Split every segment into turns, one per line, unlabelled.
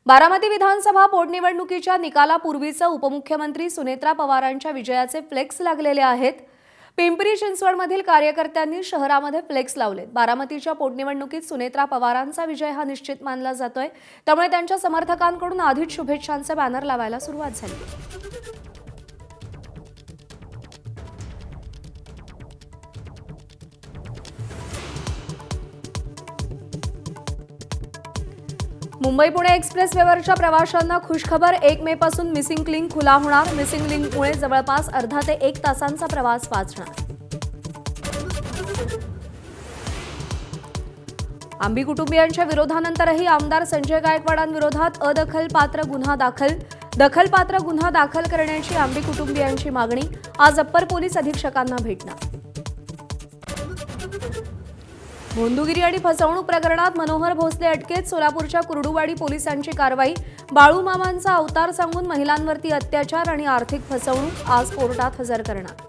बारामती विधानसभा पोटनिवडणुकीच्या निकालापूर्वीच उपमुख्यमंत्री सुनेत्रा पवारांच्या विजयाचे फ्लेक्स लागलेले आहेत। पिंपरी चिंचवडमधील कार्यकर्त्यांनी शहरामध्ये फ्लेक्स लावले। बारामतीच्या पोटनिवडणुकीत सुनेत्रा पवारांचा विजय हा निश्चित मानला जातोय, त्यामुळे त्यांच्या समर्थकांकडून आधीच शुभेच्छांचे बॅनर लावायला सुरुवात झाली। मुंबई पुणे एक्सप्रेस वेवरच्या प्रवाशांना खुशखबर, 1 मे पासून मिसिंग लिंक खुला होणार। मिसिंग लिंकमुळे जवळपास अर्धा ते 1 तासांचा प्रवास वाचणार। आंबी कुटुंबियांच्या विरोधानंतरही आमदार संजय गायकवाडांविरोधात अदखलपात्र गुन्हा दाखल। दखलपात्र गुन्हा दाखल करण्याची आंबी कुटुंबियांची मागणी। आज अप्पर पोलीस अधीक्षकांना भेटणार। भोंदूगिरी आणि फसवणूक प्रकरणात मनोहर भोसले अटकेत। सोलापूरच्या कुर्डुवाडी पोलिसांची कारवाई। बाळूमामांचा अवतार सांगून महिलांवरती अत्याचार आणि आर्थिक फसवणूक आज कोर्टात हजर करणार।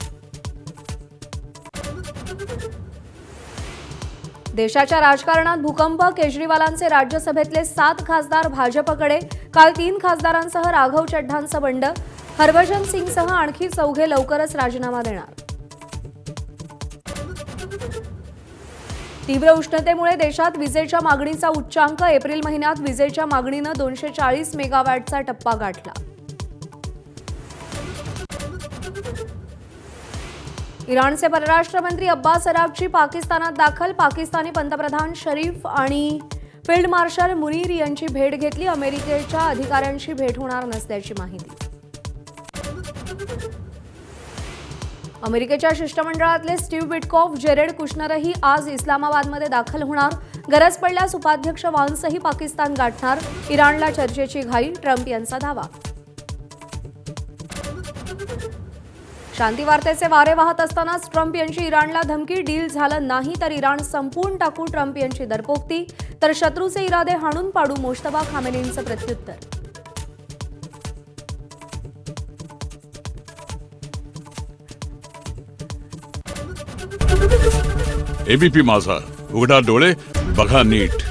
देशाच्या राजकारणात भूकंप, केजरीवालांचे राज्यसभेतले 7 खासदार भाजपकडे। काल 3 खासदारांसह राघव चड्ढांचं बंड। हरभजन सिंगसह आणखी 4 लवकरच राजीनामा देणार। तीव्र उष्णतेमुळे देशात विजेच्या मागणीचा उच्चांक। एप्रिल महिन्यात विजेच्या मागणीनं 240 मेगावॅटचा टप्पा गाठला। इराणचे परराष्ट्र मंत्री अब्बास अराक्ची पाकिस्तानात दाखल। पाकिस्तानी पंतप्रधान शरीफ आणि फील्ड मार्शल मुनीर यांची भेट घेतली। अमेरिकेच्या अधिकाऱ्यांशी भेट होणार नसल्याची माहिती। अमेरिकेच्या शिष्टमंडळातले स्टीव्ह विटकॉफ, जेरेड कुशनरही आज इस्लामाबादमध्ये दाखल होणार। गरज पडल्यास उपाध्यक्ष वान्सही पाकिस्तान गाठणार। इराणला चर्चेची घाई, ट्रम्प यांचा दावा। शांती वार्तेचे वारे वाहत असतानाच ट्रम्प यांची इराणला धमकी। डील झालं नाही तर इराण संपवून टाकू, ट्रम्प यांची दरपोक्ती। तर शत्रूचे इरादे हाणून पाडू, मुश्तबा खामेनींचं प्रत्युत्तर।
एबीपी माझा, उघडा डोळे बघा नीट।